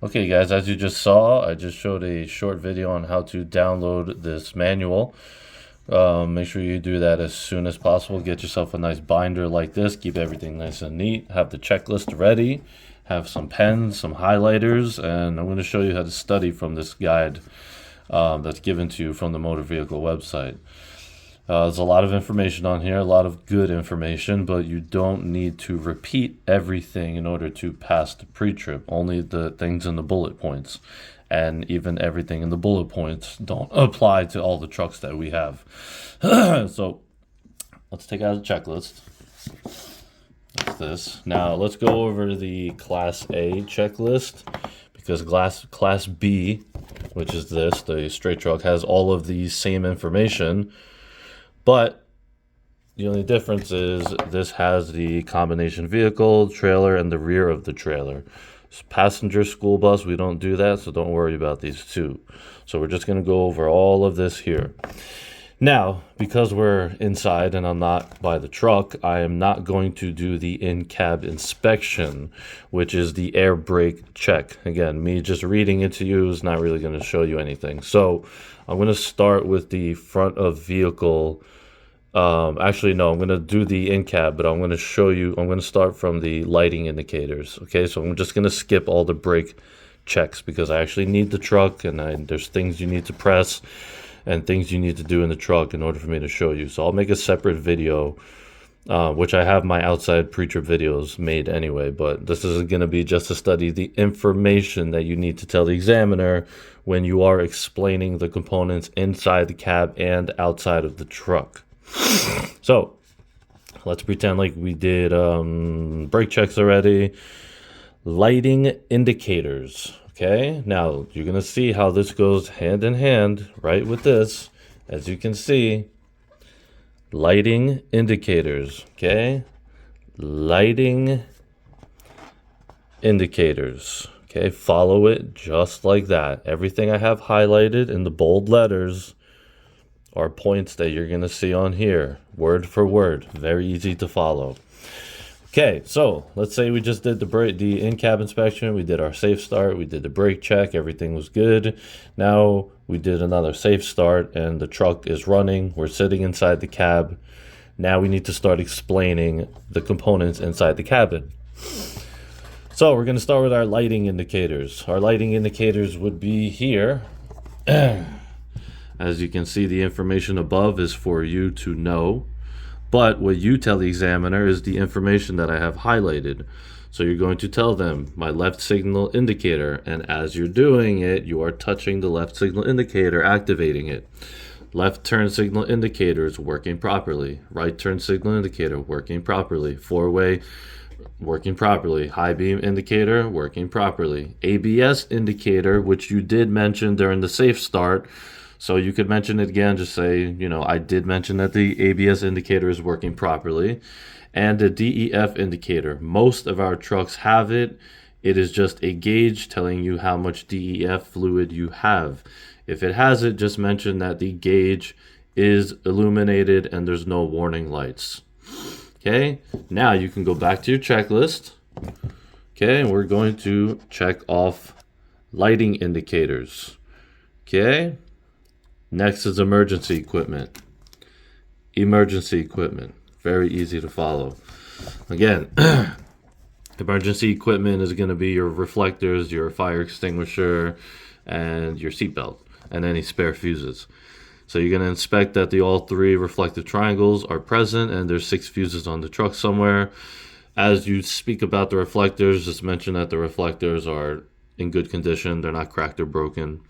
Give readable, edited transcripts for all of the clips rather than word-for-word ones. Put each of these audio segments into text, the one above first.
Okay guys, as you just saw, I just showed a short video on how to download this manual. Make sure you do that as soon as possible. Get yourself a nice binder like this. Keep everything nice and neat. Have the checklist ready. Have some pens, some highlighters, and I'm going to show you how to study from this guide that's given to you from the motor vehicle website. There's a lot of information on here, a lot of good information, but you don't need to repeat everything in order to pass the pre-trip. Only the things in the bullet points. And even everything in the bullet points don't apply to all the trucks that we have. So let's take out a checklist. That's this. Now let's go over the Class A checklist, because Class B, which is this, the straight truck, has all of the same information. But the only difference is this has the combination vehicle, trailer, and the rear of the trailer. Passenger school bus, we don't do that, so don't worry about these two. So we're just going to go over all of this here. Now, because we're inside and I'm not by the truck, I am not going to do the in-cab inspection, which is the air brake check. Again, me just reading it to you is not really going to show you anything. So I'm going to start with the front of vehicle. Actually, no, I'm going to do the in-cab, but I'm going to show you, I'm going to start from the lighting indicators. Okay, so I'm just going to skip all the brake checks because I actually need the truck, and there's things you need to press and things you need to do in the truck in order for me to show you. So I'll make a separate video, which I have my outside pre-trip videos made anyway, but this is going to be just to study the information that you need to tell the examiner when you are explaining the components inside the cab and outside of the truck. So let's pretend like we did brake checks already. Lighting indicators. Okay, now you're gonna see how this goes hand in hand right with this. As you can see, lighting indicators. Okay, lighting indicators. Okay, follow it just like that. Everything I have highlighted in the bold letters are points that you're going to see on here, word for word. Very easy to follow. Okay, so let's say we just did the in-cab inspection. We did our safe start. We did the brake check. Everything was good. Now we did another safe start, and the truck is running. We're sitting inside the cab. Now we need to start explaining the components inside the cabin. So we're going to start with our lighting indicators. Our lighting indicators would be here. As you can see, the information above is for you to know, but what you tell the examiner is the information that I have highlighted. So you're going to tell them my left signal indicator, and as you're doing it, you are touching the left signal indicator, activating it. Left turn signal indicator is working properly. Right turn signal indicator working properly. Four-way working properly. High beam indicator working properly. ABS indicator, which you did mention during the safe start, so you could mention it again, just say, you know, I did mention that the ABS indicator is working properly. And the DEF indicator. Most of our trucks have it. It is just a gauge telling you how much DEF fluid you have. If it has it, just mention that the gauge is illuminated and there's no warning lights. Okay, now you can go back to your checklist. Okay, and we're going to check off lighting indicators. Okay. Next is emergency equipment. Emergency equipment. Very easy to follow. Again, emergency equipment is going to be your reflectors, your fire extinguisher, and your seatbelt, and any spare fuses. So you're going to inspect that all three reflective triangles are present, and there's 6 fuses on the truck somewhere. As you speak about the reflectors, just mention that the reflectors are in good condition. They're not cracked or broken.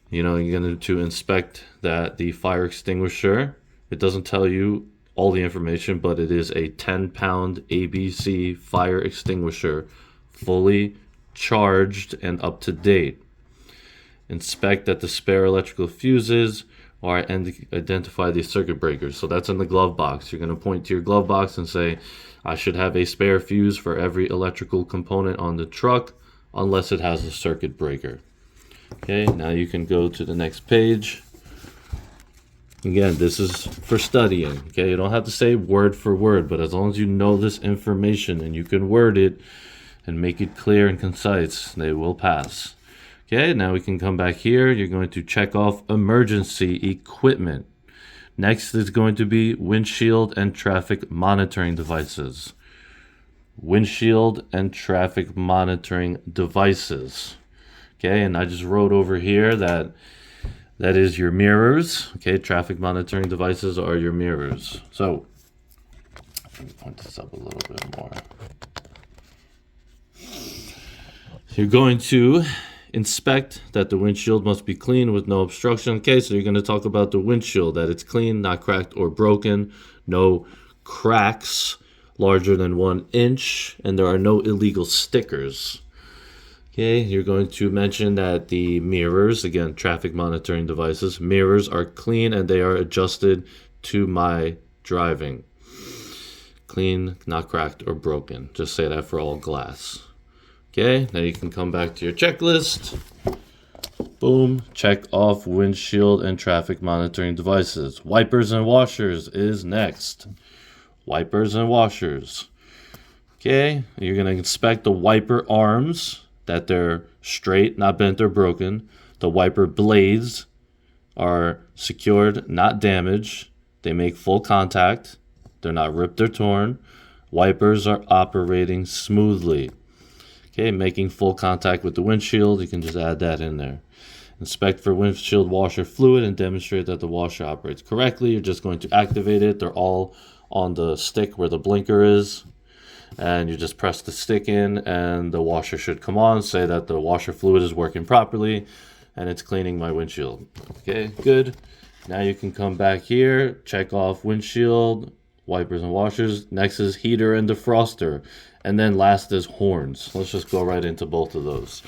You know, you're going to inspect that the fire extinguisher, it doesn't tell you all the information, but it is a 10-pound ABC fire extinguisher, fully charged and up to date. Inspect that the spare electrical fuses are, and identify the circuit breakers. So that's in the glove box. You're going to point to your glove box and say, I should have a spare fuse for every electrical component on the truck, unless it has a circuit breaker. Okay, now you can go to the next page. Again, this is for studying. Okay, you don't have to say word for word, but as long as you know this information and you can word it, and make it clear and concise. They will pass. Okay, now we can come back here. You're going to check off emergency equipment. Next is going to be windshield and traffic monitoring devices. Windshield and traffic monitoring devices. Okay, and I just wrote over here that is your mirrors. Okay, traffic monitoring devices are your mirrors. So, let me point this up a little bit more. You're going to inspect that the windshield must be clean with no obstruction. Okay, so you're going to talk about the windshield, that it's clean, not cracked or broken, no cracks larger than 1 inch, and there are no illegal stickers. Okay, you're going to mention that the mirrors, again, traffic monitoring devices, mirrors are clean and they are adjusted to my driving. Clean, not cracked or broken. Just say that for all glass. Okay, now you can come back to your checklist. Boom, check off windshield and traffic monitoring devices. Wipers and washers is next. Wipers and washers. Okay, you're going to inspect the wiper arms, that they're straight, not bent or broken. The wiper blades are secured, not damaged. They make full contact. They're not ripped or torn. Wipers are operating smoothly. Okay, making full contact with the windshield, you can just add that in there. Inspect for windshield washer fluid and demonstrate that the washer operates correctly. You're just going to activate it. They're all on the stick where the blinker is. And you just press the stick in and the washer should come on. Say that the washer fluid is working properly and it's cleaning my windshield. Okay, good. Now you can come back here, check off windshield, wipers and washers. Next is heater and defroster. And then last is horns. Let's just go right into both of those.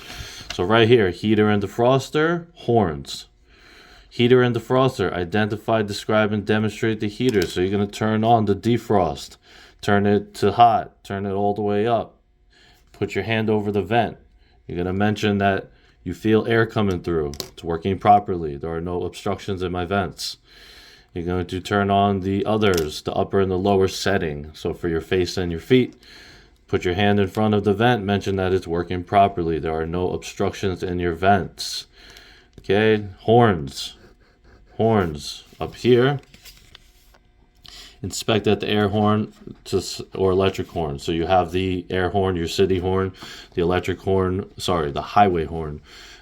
So right here, heater and defroster, horns. Heater and defroster, identify, describe, and demonstrate the heater. So you're going to turn on the defrost. Turn it to hot. Turn it all the way up. Put your hand over the vent. You're going to mention that you feel air coming through. It's working properly. There are no obstructions in my vents. You're going to turn on the others, the upper and the lower setting. So for your face and your feet, put your hand in front of the vent. Mention that it's working properly. There are no obstructions in your vents. Okay, horns. Horns up here. Inspect that the air horn or electric horn. So you have the air horn, your city horn, the electric horn, sorry, the highway horn.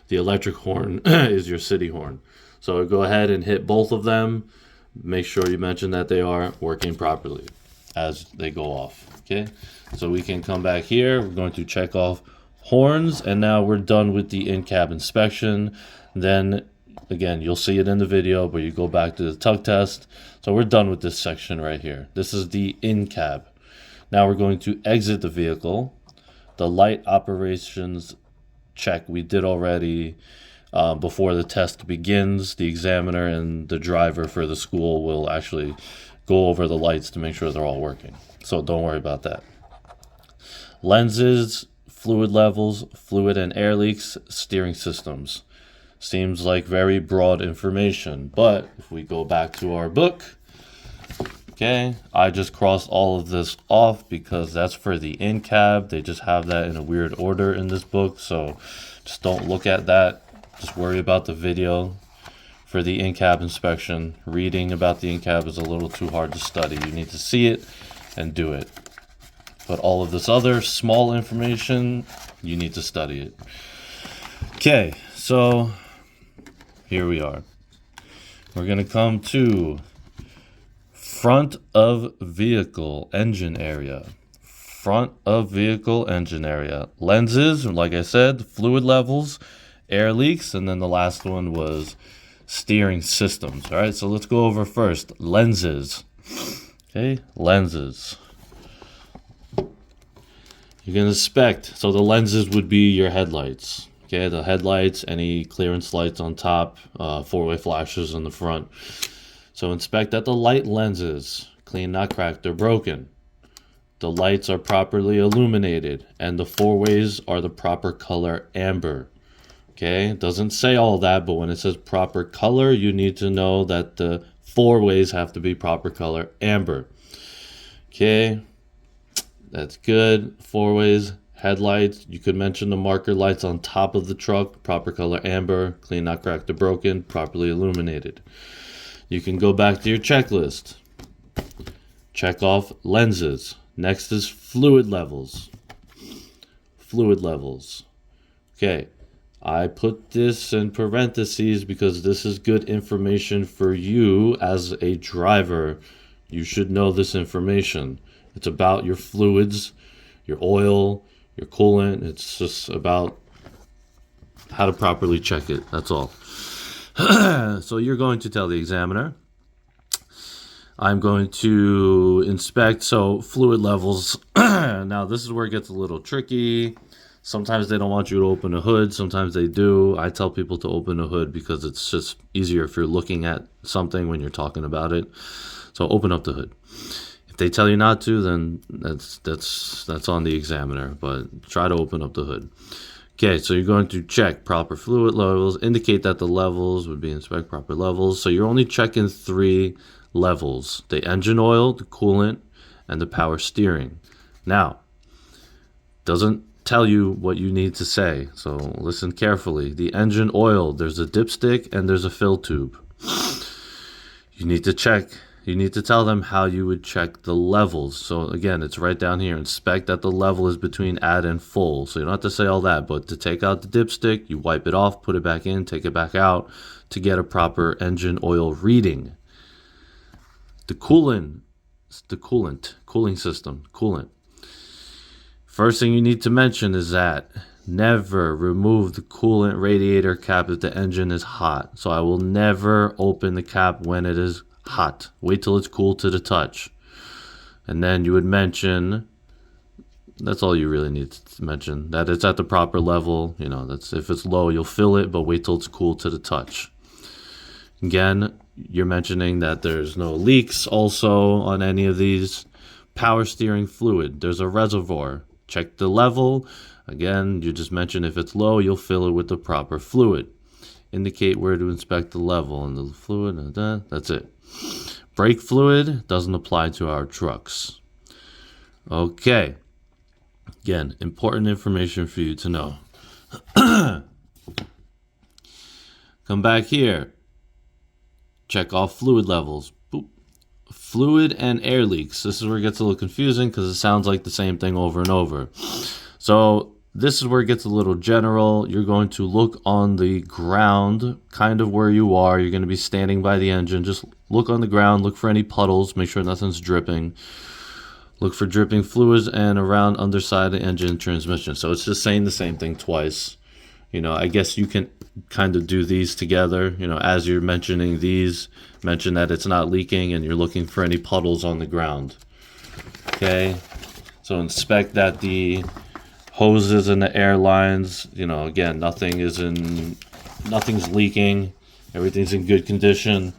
The electric horn is your city horn. So go ahead and hit both of them. Make sure you mention that they are working properly as they go off. Okay, so we can come back here. We're going to check off horns, and now we're done with the in-cab inspection. Then again, you'll see it in the video, but you go back to the tug test. So we're done with this section right here. This is the in-cab. Now we're going to exit the vehicle. The light operations check we did already before the test begins. The examiner and the driver for the school will actually go over the lights to make sure they're all working. So don't worry about that. Lenses, fluid levels, fluid and air leaks, steering systems. Seems like very broad information, but if we go back to our book, okay, I just crossed all of this off because that's for the in-cab. They just have that in a weird order in this book, so just don't look at that. Just worry about the video for the in-cab inspection. Reading about the in-cab is a little too hard to study. You need to see it and do it. But all of this other small information, you need to study it. Okay, so here we are. We're going to come to front of vehicle engine area. Front of vehicle engine area. Lenses, like I said, fluid levels, air leaks, and then the last one was steering systems. All right, so let's go over first. Lenses. Okay, lenses. You can inspect. So the lenses would be your headlights. Okay, the headlights, any clearance lights on top, four-way flashes in the front. So inspect that the light lenses, clean, not cracked or broken. The lights are properly illuminated, and the four-ways are the proper color amber. Okay, it doesn't say all that, but when it says proper color, you need to know that the four-ways have to be proper color amber. Okay, that's good. Four-ways, Headlights, you could mention the marker lights on top of the truck, proper color amber, clean, not cracked or broken, properly illuminated. You can go back to your checklist. Check off lenses. Next is fluid levels. Fluid levels. Okay, I put this in parentheses because this is good information for you as a driver. You should know this information. It's about your fluids, your oil, your coolant. It's just about how to properly check it. That's all. So you're going to tell the examiner, I'm going to inspect, so fluid levels. Now this is where it gets a little tricky. Sometimes they don't want you to open a hood. Sometimes they do. I tell people to open a hood because it's just easier if you're looking at something when you're talking about it. So open up the hood. If they tell you not to, then that's on the examiner, but try to open up the hood. Okay, so you're going to check proper fluid levels, indicate that the levels would be inspect proper levels. So you're only checking 3 levels: the engine oil, the coolant, and the power steering. Now, doesn't tell you what you need to say, so listen carefully. The engine oil, there's a dipstick and there's a fill tube. You need to check. You need to tell them how you would check the levels. So again, it's right down here. Inspect that the level is between add and full. So you don't have to say all that, but to take out the dipstick, you wipe it off, put it back in, take it back out to get a proper engine oil reading. The cooling system. First thing you need to mention is that never remove the coolant radiator cap if the engine is hot. So I will never open the cap when it is hot. Wait till it's cool to the touch. And then you would mention, that's all you really need to mention, that it's at the proper level. You know, that's, if it's low, you'll fill it, but wait till it's cool to the touch. Again, you're mentioning that there's no leaks also on any of these. Power steering fluid, there's a reservoir. Check the level. Again, you just mention if it's low, you'll fill it with the proper fluid. Indicate where to inspect the level and the fluid, and that's it. Brake fluid doesn't apply to our trucks. Okay. Again, important information for you to know. Come back here. Check off fluid levels. Boop. Fluid and air leaks. This is where it gets a little confusing because it sounds like the same thing over and over. So this is where it gets a little general. You're going to look on the ground, kind of where you are. You're going to be standing by the engine. Just look on the ground. Look for any puddles. Make sure nothing's dripping. Look for dripping fluids and around underside of the engine transmission. So it's just saying the same thing twice. You know, I guess you can kind of do these together. You know, as you're mentioning these, mention that it's not leaking and you're looking for any puddles on the ground. Okay, so inspect that the hoses and the air lines, you know, again, nothing's leaking. Everything's in good condition.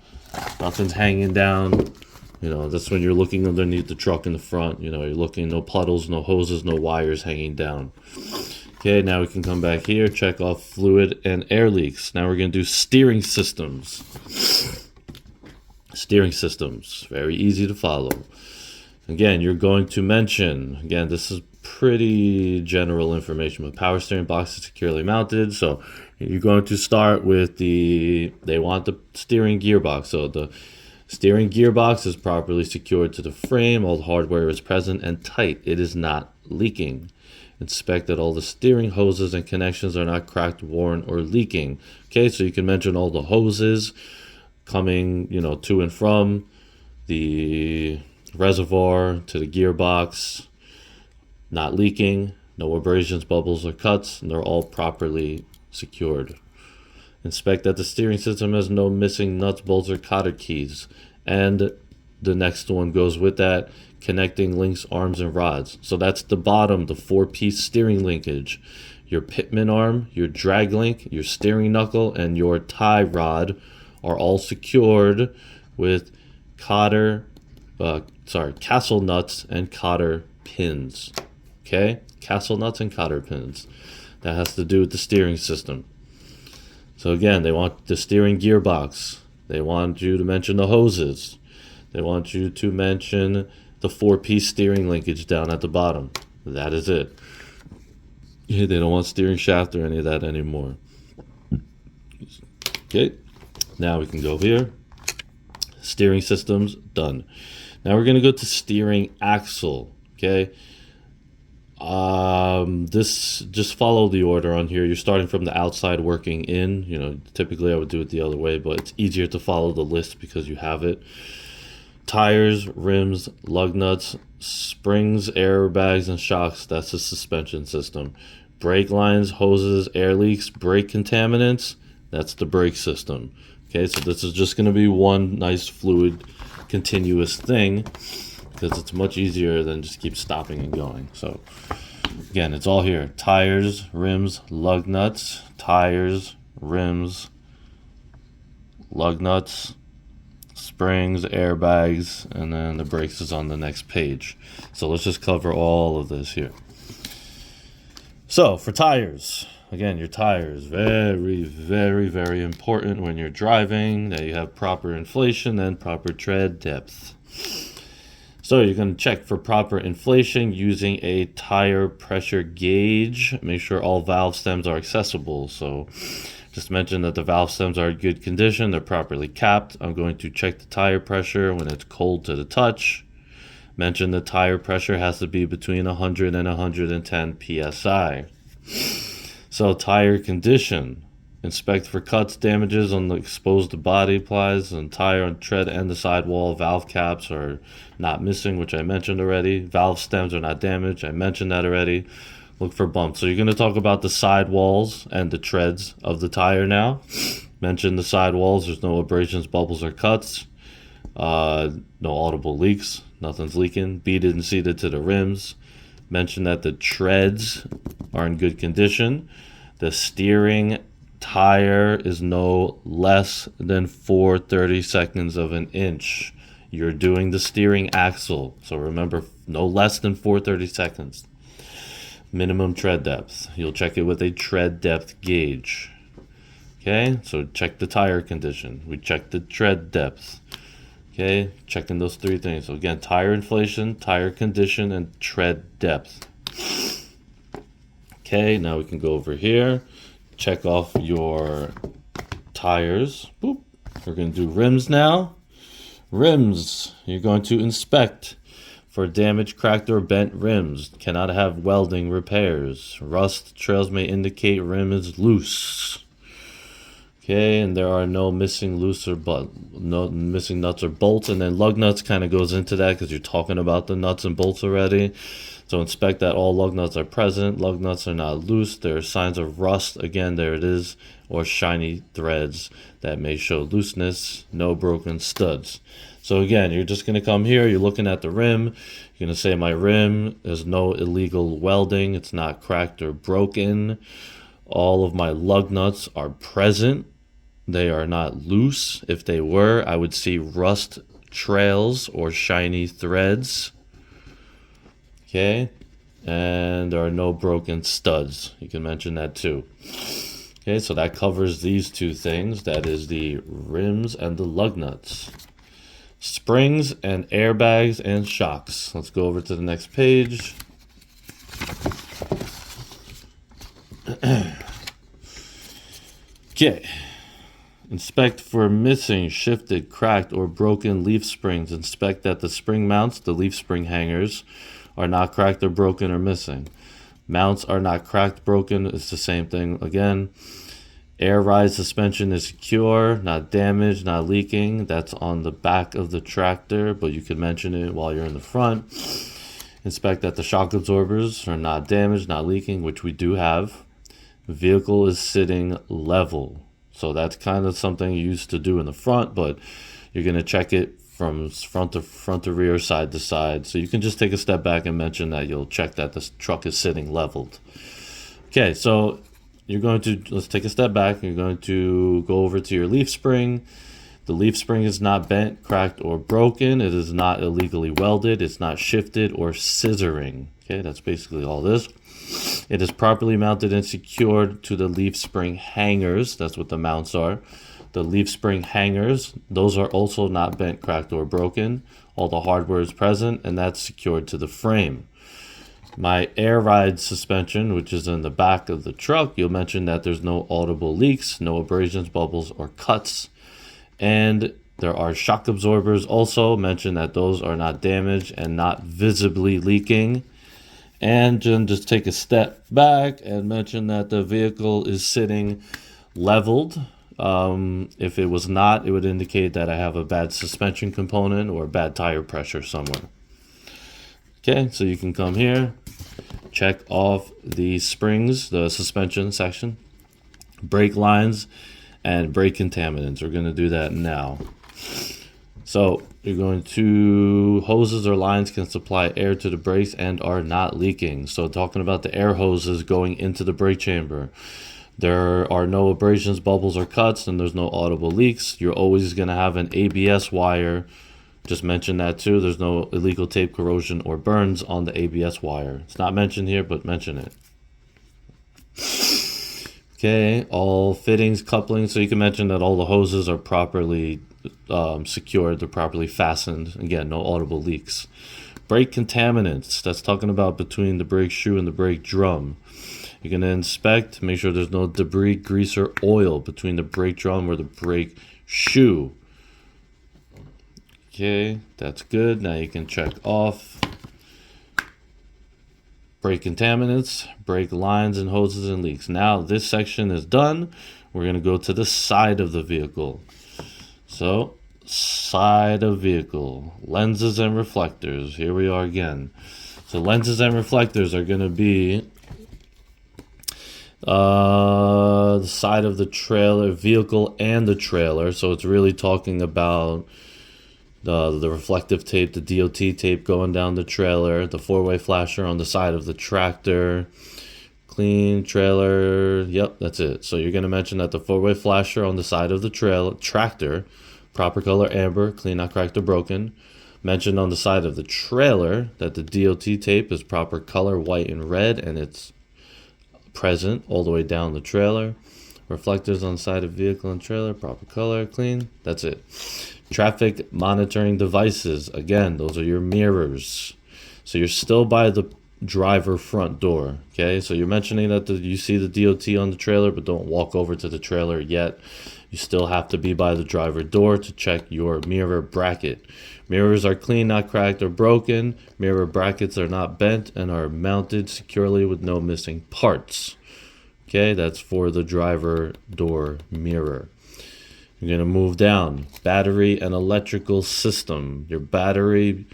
Nothing's hanging down. You know, that's when you're looking underneath the truck in the front. You know, you're looking, no puddles, no hoses, no wires hanging down. Okay, now we can come back here, check off fluid and air leaks. Now we're going to do steering systems. Steering systems, very easy to follow. Again, you're going to mention, again, this is pretty general information, but power steering box is securely mounted. So you're going to start with they want the steering gearbox. So the steering gearbox is properly secured to the frame. All the hardware is present and tight. It is not leaking. Inspect that all the steering hoses and connections are not cracked, worn, or leaking. Okay, so you can mention all the hoses coming, you know, to and from the reservoir to the gearbox, not leaking, no abrasions, bubbles, or cuts, and they're all properly secured. Inspect that the steering system has no missing nuts, bolts, or cotter keys. And the next one goes with that, connecting links, arms, and rods. So that's the bottom, the 4-piece steering linkage. Your pitman arm, your drag link, your steering knuckle, and your tie rod are all secured with castle nuts and cotter pins. Okay? Castle nuts and cotter pins. That has to do with the steering system. So again, they want the steering gearbox. They want you to mention the hoses. They want you to mention the 4-piece steering linkage down at the bottom. That is it. They don't want steering shaft or any of that anymore. Okay, now we can go here. Steering systems, done. Now we're gonna go to steering axle. Okay. This, just follow the order on here. You're starting from the outside, working in. You know, typically I would do it the other way, but it's easier to follow the list because you have it. Tires, rims, lug nuts, springs, airbags, and shocks. That's the suspension system. Brake lines, hoses, air leaks, brake contaminants. That's the brake system. Okay, so this is just going to be one nice fluid, continuous thing, because it's much easier than just keep stopping and going. So again, it's all here. Tires, rims, lug nuts, tires, rims, lug nuts, springs, airbags, and then the brakes is on the next page. So let's just cover all of this here. So for tires, again, your tires, very, very, very important when you're driving, that you have proper inflation and proper tread depth. So you're going to check for proper inflation using a tire pressure gauge. Make sure all valve stems are accessible. So just mention that the valve stems are in good condition. They're properly capped. I'm going to check the tire pressure when it's cold to the touch. Mention the tire pressure has to be between 100 and 110 psi. So tire condition. Inspect for cuts, damages on the exposed body plies and tire on tread and the sidewall. Valve caps are not missing, which I mentioned already. Valve stems are not damaged. I mentioned that already. Look for bumps. So you're going to talk about the sidewalls and the treads of the tire now. Mention the sidewalls. There's no abrasions, bubbles, or cuts. No audible leaks. Nothing's leaking. Beaded and seated to the rims. Mention that the treads are in good condition. The steering tire is no less than 4/32 of an inch. You're doing the steering axle. So remember, no less than 4/32. Minimum tread depth. You'll check it with a tread depth gauge. Okay, so check the tire condition. We check the tread depth. Okay, checking those three things. So again, tire inflation, tire condition, and tread depth. Okay, now we can go over here. Check off your tires. Boop. We're going to do rims now. Rims, you're going to inspect for damaged, cracked, or bent rims. Cannot have welding repairs. Rust trails may indicate rim is loose. Okay, and there are no missing no missing nuts or bolts. And then lug nuts kind of goes into that because you're talking about the nuts and bolts already. So inspect that all lug nuts are present. Lug nuts are not loose. There are signs of rust. Again, there it is. Or shiny threads that may show looseness. No broken studs. So again, you're just going to come here. You're looking at the rim. You're going to say my rim is no illegal welding. It's not cracked or broken. All of my lug nuts are present. They are not loose. If they were, I would see rust trails or shiny threads. Okay, and there are no broken studs. You can mention that too. Okay, so that covers these two things. That is the rims and the lug nuts. Springs and airbags and shocks. Let's go over to the next page. Okay. Inspect for missing, shifted, cracked, or broken leaf springs. Inspect that the spring mounts, the leaf spring hangers, are not cracked or broken or missing. Mounts are not cracked, broken. It's the same thing again. Air ride suspension is secure, not damaged, not leaking. That's on the back of the tractor, but you can mention it while you're in the front. Inspect that the shock absorbers are not damaged, not leaking, which we do have. The vehicle is sitting level. So that's kind of something you used to do in the front, but you're going to check it from front to rear, side to side. So you can just take a step back and mention that you'll check that this truck is sitting leveled. Okay, so you're going to, let's take a step back. You're going to go over to your leaf spring. The leaf spring is not bent, cracked, or broken. It is not illegally welded. It's not shifted or scissoring. Okay, that's basically all this. It is properly mounted and secured to the leaf spring hangers. That's what the mounts are. The leaf spring hangers, those are also not bent, cracked, or broken. All the hardware is present, and that's secured to the frame. My air ride suspension, which is in the back of the truck, you'll mention that there's no audible leaks, no abrasions, bubbles, or cuts. And there are shock absorbers also. Mention that those are not damaged and not visibly leaking. And then just take a step back and mention that the vehicle is sitting leveled. If it was not, it would indicate that I have a bad suspension component or bad tire pressure somewhere. Okay, so you can come here, check off the springs, the suspension section, brake lines, and brake contaminants. We're going to do that now. So you're going to, hoses or lines can supply air to the brakes and are not leaking. So talking about the air hoses going into the brake chamber. There are no abrasions, bubbles, or cuts, and there's no audible leaks. You're always going to have an ABS wire. Just mention that too. There's no illegal tape, corrosion, or burns on the ABS wire. It's not mentioned here, but mention it. Okay, all fittings, couplings. So you can mention that all the hoses are properly secured. They're properly fastened. Again, no audible leaks. Brake contaminants. That's talking about between the brake shoe and the brake drum. You're going to inspect, make sure there's no debris, grease, or oil between the brake drum or the brake shoe. Okay, that's good. Now you can check off brake contaminants, brake lines and hoses and leaks. Now this section is done. We're going to go to the side of the vehicle. So, side of vehicle, lenses and reflectors. Here we are again. So lenses and reflectors are going to be the side of the trailer, vehicle and the trailer. So it's really talking about the reflective tape, the DOT tape going down the trailer, the four-way flasher on the side of the tractor, clean trailer. Yep, that's it. So you're going to mention that the four-way flasher on the side of the tractor, proper color amber, clean, not cracked or broken. Mention on the side of the trailer that the DOT tape is proper color, white and red, and it's present all the way down the trailer. Reflectors on the side of vehicle and trailer, proper color, clean. That's it. Traffic monitoring devices. Again, those are your mirrors. So you're still by the driver front door. Okay, so you're mentioning that you see the DOT on the trailer, but don't walk over to the trailer yet. You still have to be by the driver door to check your mirror bracket. Mirrors are clean, not cracked or broken. Mirror brackets are not bent and are mounted securely with no missing parts. Okay, that's for the driver door mirror. You're going to move down. Battery and electrical system. Your battery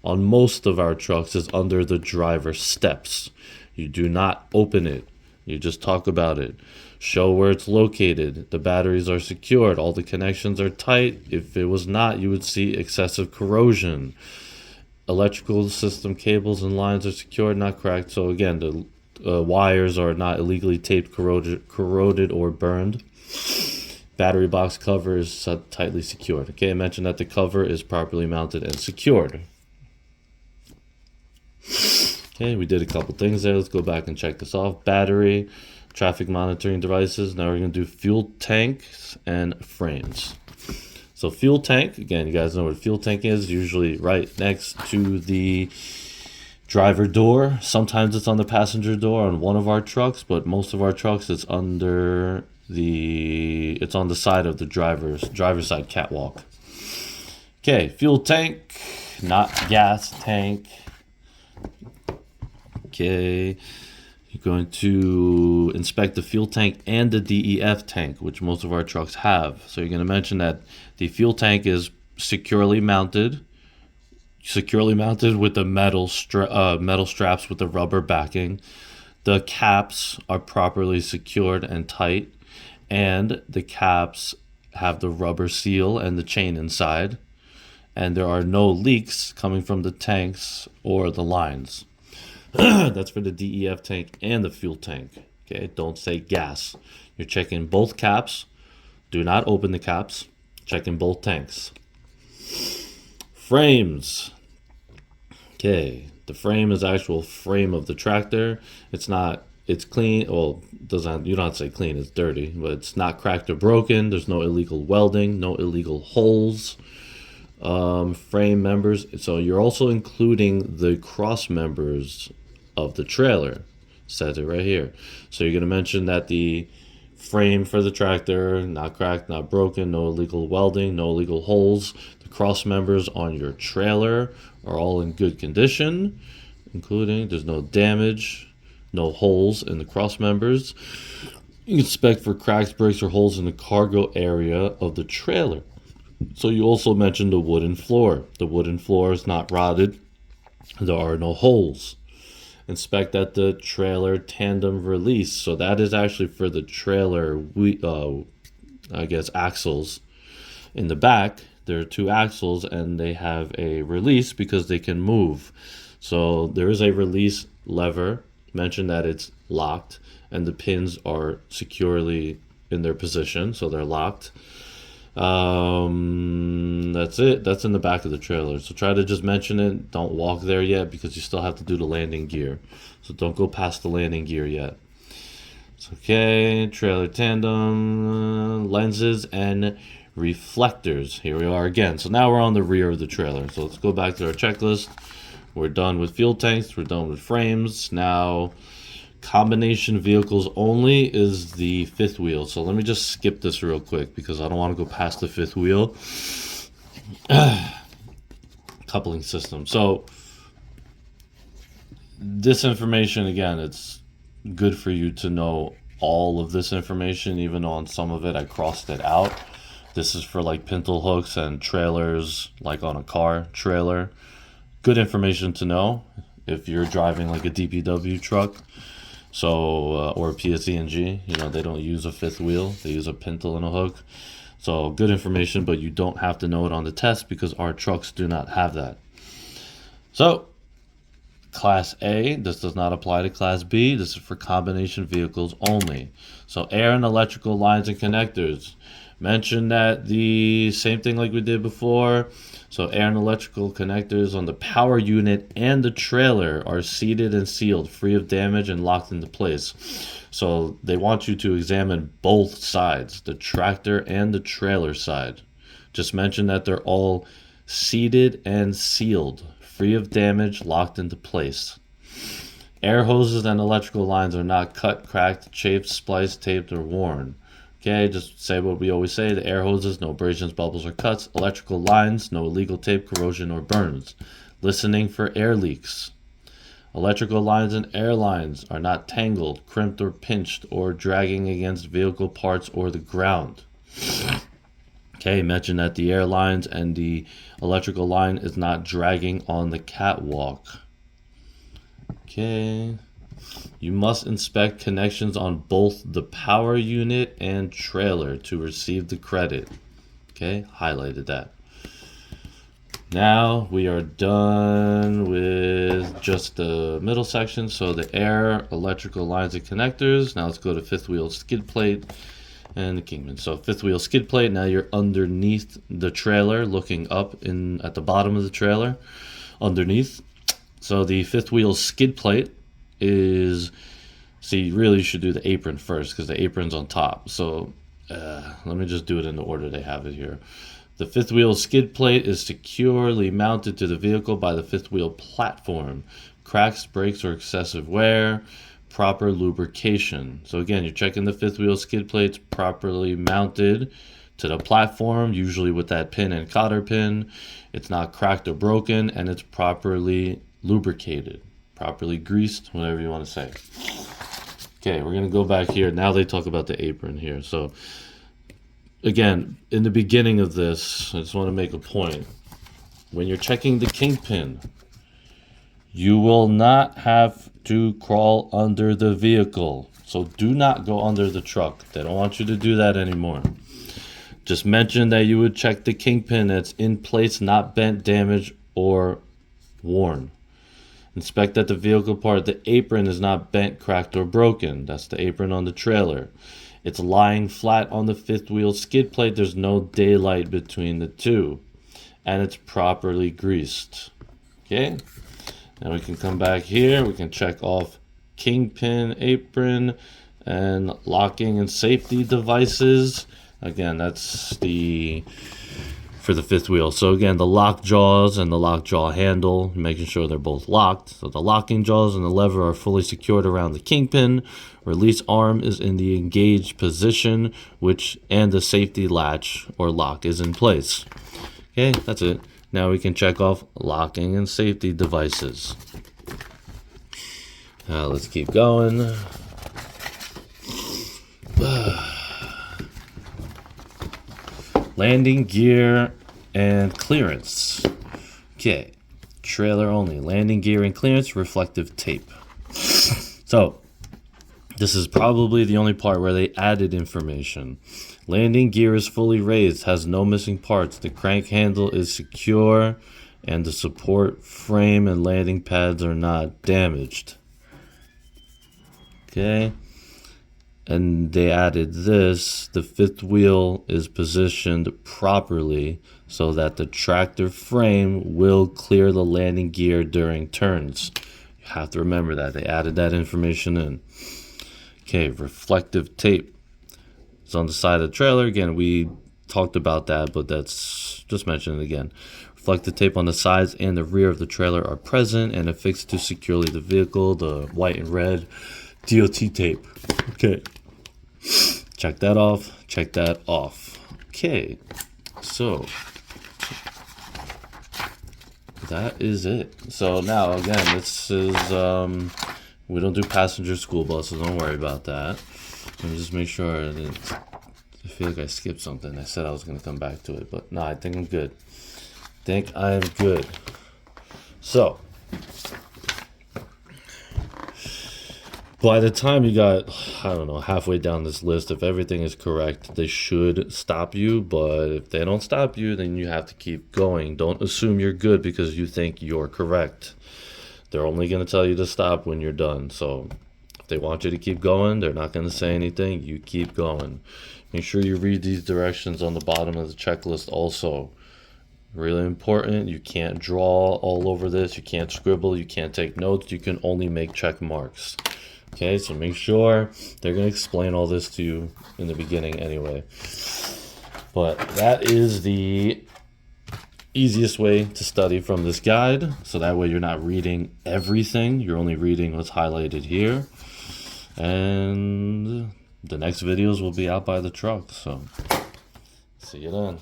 on most of our trucks is under the driver's steps. You do not open it. You just talk about it. Show where it's located. The batteries are secured. All the connections are tight. If it was not, you would see excessive corrosion. Electrical system cables and lines are secured, not cracked. So again, the wires are not illegally taped, corroded, or burned. Battery box cover is tightly secured. Okay, I mentioned that the cover is properly mounted and secured. Okay, we did a couple things there. Let's go back and check this off. Battery, traffic monitoring devices. Now we're going to do fuel tanks and frames. So fuel tank, again, you guys know what a fuel tank is. Usually right next to the driver door. Sometimes it's on the passenger door on one of our trucks, but most of our trucks it's under it's on the side of the driver's side catwalk. Okay, fuel tank, not gas tank. Okay, you're going to inspect the fuel tank and the DEF tank, which most of our trucks have. So you're going to mention that the fuel tank is securely mounted with the metal straps with the rubber backing. The caps are properly secured and tight, and the caps have the rubber seal and the chain inside, and there are no leaks coming from the tanks or the lines. That's for the DEF tank and the fuel tank. Okay, don't say gas. You're checking both caps. Do not open the caps. Checking both tanks. Frames. Okay, the frame is actual frame of the tractor. It's clean. Well, you don't have to say clean, it's dirty, but it's not cracked or broken. There's no illegal welding, no illegal holes. Frame members. So you're also including the cross members of the trailer. Says it right here. So you're going to mention that the frame for the tractor, not cracked, not broken, no illegal welding, no illegal holes. The cross members on your trailer are all in good condition, including there's no damage, no holes in the cross members. You inspect for cracks, breaks, or holes in the cargo area of the trailer. So you also mentioned the wooden floor. The wooden floor is not rotted. There are no holes. Inspect at the trailer tandem release. So that is actually for the trailer, axles. In the back, there are 2 axles and they have a release because they can move. So there is a release lever. Mention that it's locked and the pins are securely in their position, so they're locked. That's it. That's in the back of the trailer. So try to just mention it. Don't walk there yet because you still have to do the landing gear. So don't go past the landing gear yet. It's okay. Trailer tandem, lenses, and reflectors. Here we are again. So now we're on the rear of the trailer. So let's go back to our checklist. We're done with fuel tanks. We're done with frames. Now, combination vehicles only is the 5th wheel. So let me just skip this real quick because I don't want to go past the 5th wheel. Coupling system. So this information, again, it's good for you to know all of this information, even though on some of it I crossed it out. This is for like pintle hooks and trailers, like on a car trailer. Good information to know if you're driving like a DPW truck. So, or a PSE&G, you know, they don't use a 5th wheel. They use a pintle and a hook. So good information, but you don't have to know it on the test because our trucks do not have that. So, Class A, this does not apply to Class B. This is for combination vehicles only. So air and electrical lines and connectors. Mention that the same thing like we did before. So air and electrical connectors on the power unit and the trailer are seated and sealed, free of damage and locked into place. So they want you to examine both sides, the tractor and the trailer side. Just mention that they're all seated and sealed, free of damage, locked into place. Air hoses and electrical lines are not cut, cracked, chafed, spliced, taped, or worn. Okay, just say what we always say. The air hoses, no abrasions, bubbles, or cuts. Electrical lines, no illegal tape, corrosion, or burns. Listening for air leaks. Electrical lines and air lines are not tangled, crimped, or pinched, or dragging against vehicle parts or the ground. Okay, mention that the air lines and the electrical line is not dragging on the catwalk. Okay. You must inspect connections on both the power unit and trailer to receive the credit. Okay, highlighted that. Now we are done with just the middle section. So the air, electrical lines, and connectors. Now let's go to 5th wheel skid plate and the Kingman. So 5th wheel skid plate. Now you're underneath the trailer, looking up at the bottom of the trailer, underneath. So the 5th wheel skid plate is, see, really you should do the apron first because the apron's on top. So let me just do it in the order they have it here. The 5th wheel skid plate is securely mounted to the vehicle by the 5th wheel platform. Cracks, breaks, or excessive wear, proper lubrication. So again, you're checking the 5th wheel skid plates properly mounted to the platform, usually with that pin and cotter pin. It's not cracked or broken, and it's properly lubricated, properly greased, whatever you want to say. Okay, we're going to go back here. Now they talk about the apron here. So again, in the beginning of this, I just want to make a point. When you're checking the kingpin, you will not have to crawl under the vehicle. So do not go under the truck. They don't want you to do that anymore. Just mention that you would check the kingpin that's in place, not bent, damaged, or worn. Inspect that the vehicle part, the apron is not bent, cracked, or broken. That's the apron on the trailer. It's lying flat on the 5th wheel skid plate. There's no daylight between the two. And it's properly greased. Okay? Now we can come back here. We can check off kingpin, apron, and locking and safety devices. Again, that's the for the fifth wheel. So again, the lock jaws and the lock jaw handle, making sure they're both locked. So the locking jaws and the lever are fully secured around the kingpin. Release arm is in the engaged position, and the safety latch or lock is in place. Okay, that's it. Now we can check off locking and safety devices. Let's keep going. Landing gear and clearance. Okay, trailer only. Landing gear and clearance, reflective tape. So, this is probably the only part where they added information. Landing gear is fully raised, has no missing parts. The crank handle is secure, and the support frame and landing pads are not damaged. Okay. And they added this: the fifth wheel is positioned properly so that the tractor frame will clear the landing gear during turns. You have to remember that. They added that information in. Okay, reflective tape. It's on the side of the trailer. Again, we talked about that, but that's just mentioned it again. Reflective tape on the sides and the rear of the trailer are present and affixed to securely the vehicle. The white and red DOT tape. Okay. Check that off. Check that off. Okay. So that is it. So now again, this is we don't do passenger school buses. Don't worry about that. Let me just make sure. I feel like I skipped something. I said I was going to come back to it, but no, I think I'm good. So by the time you got, I don't know, halfway down this list, if everything is correct, they should stop you. But if they don't stop you, then you have to keep going. Don't assume you're good because you think you're correct. They're only going to tell you to stop when you're done. So if they want you to keep going, they're not going to say anything. You keep going. Make sure you read these directions on the bottom of the checklist also. Really important. You can't draw all over this. You can't scribble. You can't take notes. You can only make check marks. Okay, so make sure they're going to explain all this to you in the beginning anyway. But that is the easiest way to study from this guide. So that way you're not reading everything. You're only reading what's highlighted here. And the next videos will be out by the truck. So see you then.